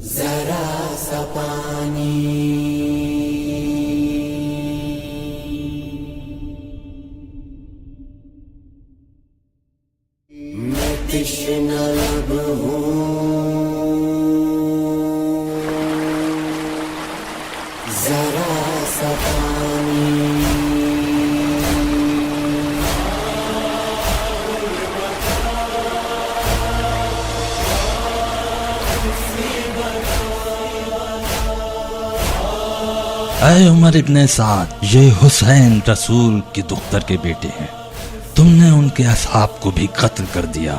जरा सा पानी मैं तृष्णा लब हूँ, जरा सा पानी ऐ उमर इब्ने साद, ये हुसैन रसूल की दुख्तर के बेटे हैं। तुमने उनके असहाब को भी कत्ल कर दिया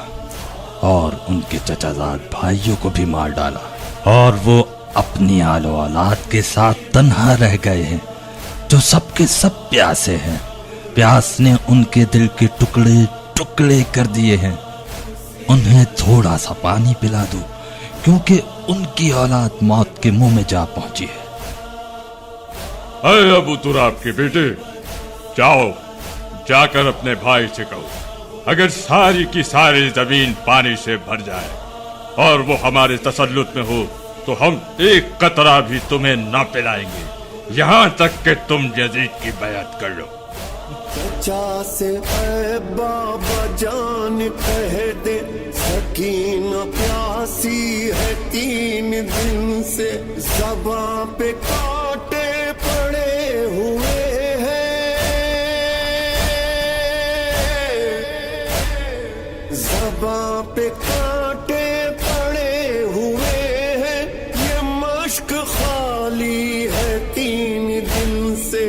और उनके चचाजाद भाइयों को भी मार डाला, और वो अपनी आलो औलाद के साथ तन्हा रह गए हैं, जो सबके सब प्यासे हैं। प्यास ने उनके दिल के टुकड़े टुकड़े कर दिए हैं। उन्हें थोड़ा सा पानी पिला दो, क्योंकि उनकी औलाद मौत के मुंह में जा पहुंची है। अरे अबू तुराब के बेटे, जाओ जाकर अपने भाई से कहो, अगर सारी की सारी जमीन पानी से भर जाए और वो हमारे तसल्लुत में हो, तो हम एक कतरा भी तुम्हें ना पिलाएंगे, यहाँ तक कि तुम यजीद की बैअत कर लो। चचा से ऐ बाबा जान कह दे, सकीना प्यासी है 3 दिन से, ज़बां पे कांटे पड़े हुए हैं, ज़बां पे कांटे पड़े हुए हैं, ये मश्क खाली है 3 दिन से,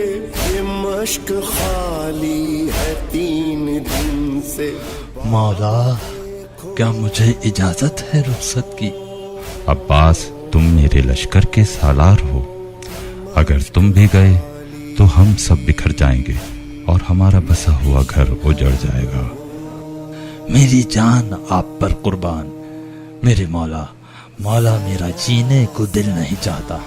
ये मश्क खाली है 3 दिन से। मौला, क्या मुझे इजाजत है रुखसत की? अब्बास, तुम मेरे लश्कर के सालार हो। अगर तुम भी गए तो हम सब बिखर जाएंगे और हमारा बसा हुआ घर उजड़ जाएगा। मेरी जान आप पर कुर्बान। मेरे मौला, मेरा जीने को दिल नहीं चाहता।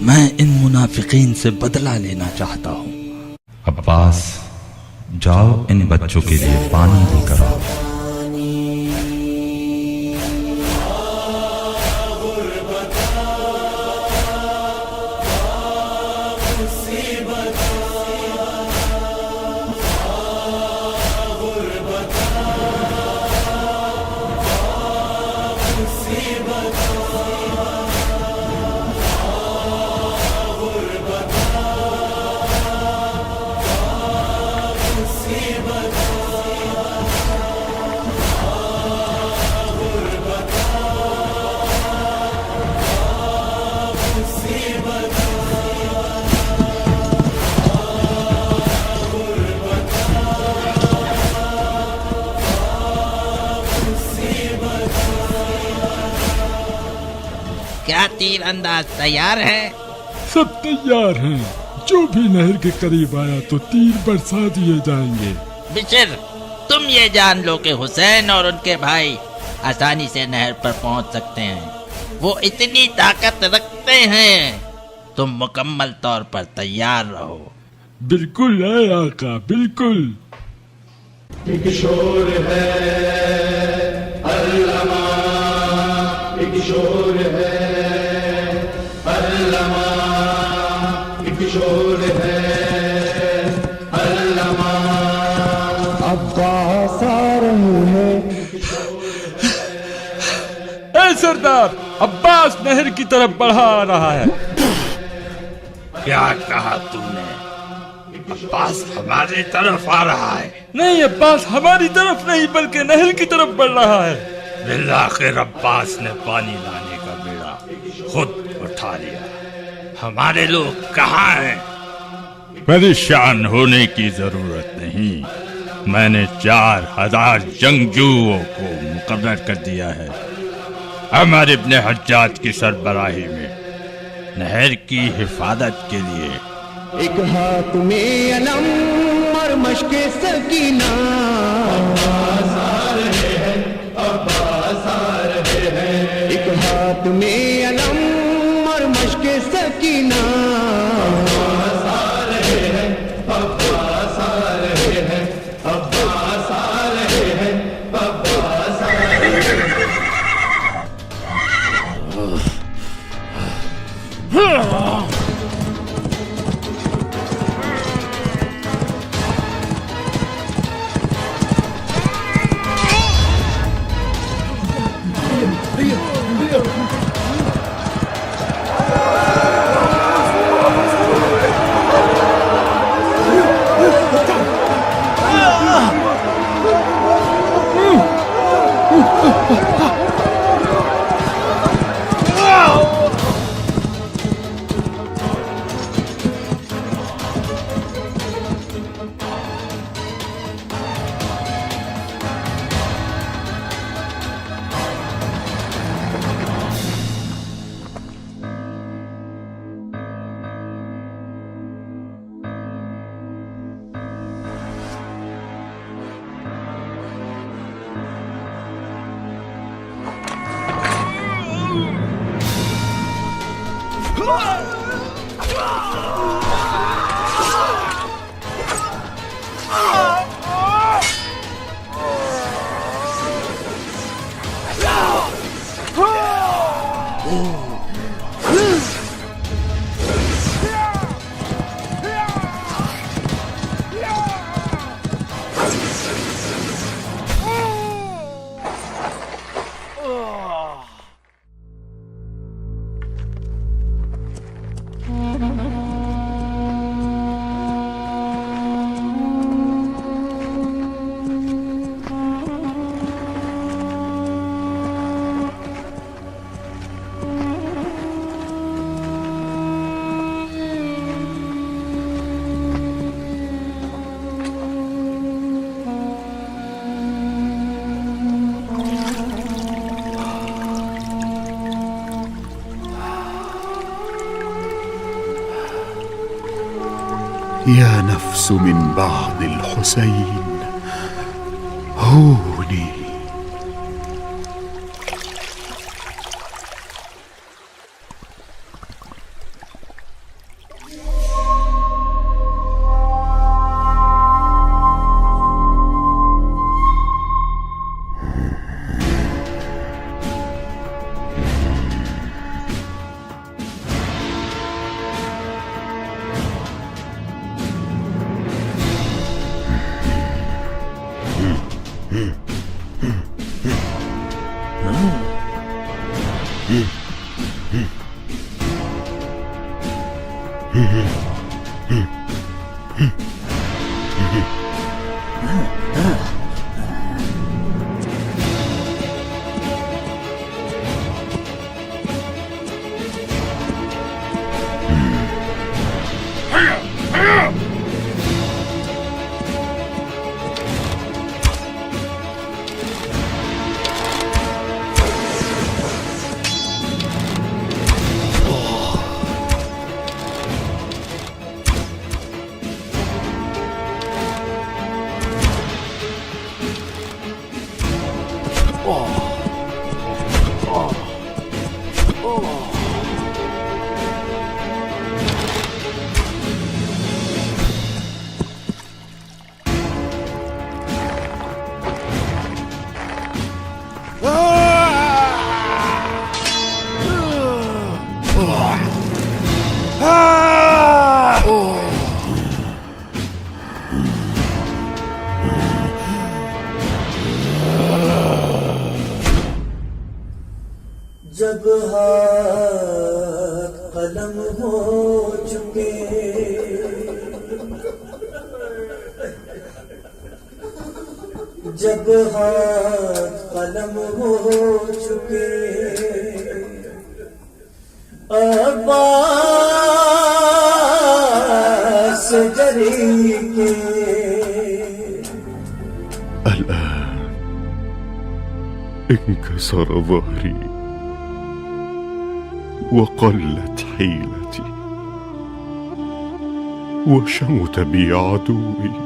मैं इन मुनाफिकीन से बदला लेना चाहता हूँ। अब्बास, जाओ इन बच्चों के लिए पानी लेकर आओ। क्या तीर अंदाज तैयार है? सब तैयार हैं। जो भी नहर के करीब आया तो तीर बरसा दिए जाएंगे। बिशिर, तुम ये जान लो कि हुसैन और उनके भाई आसानी से नहर पर पहुंच सकते हैं। वो इतनी ताकत रखते हैं। तुम मुकम्मल तौर पर तैयार रहो। बिल्कुल है आका, बिल्कुल। एक शोर है अल्लमा, एक शोर है अल्लमा, एक शोर है अल्लमा। अब्बास आ रहे हैं। ए सरदार, अब्बास नहर की तरफ बढ़ा रहा है। क्या कहा तुमने? अब्बास हमारी तरफ आ रहा है? नहीं, अब्बास हमारी तरफ नहीं बल्कि नहर की तरफ बढ़ रहा है। बिलाखिर अब्बास ने पानी लाने का बेड़ा खुद उठा लिया। हमारे लोग कहाँ हैं? परेशान होने की जरूरत नहीं। मैंने 4000 जंगजुओं को मुकर्रर कर दिया है अमर इब्ने हज्जाज की सरबराही में, नहर की हिफाजत के लिए। एक हाथ में अलम मश्क सकीना। अब्बास आ रहे हैं, अब्बास आ रहे हैं। एक हाथ में अलम और मश्क सकीना। अब्बास आ रहे हैं, अब्बास आ रहे हैं, अब्बास आ रहे हैं, अब्बास आ रहे हैं। يا نفس من بعد الحسين هوني. जब हाथ कलम हो चुके, जब हाथ कलम हो चुके, अब्बास जरी के الآن انكسر ظهري وقلت حيلتي وشمت بي عدوي.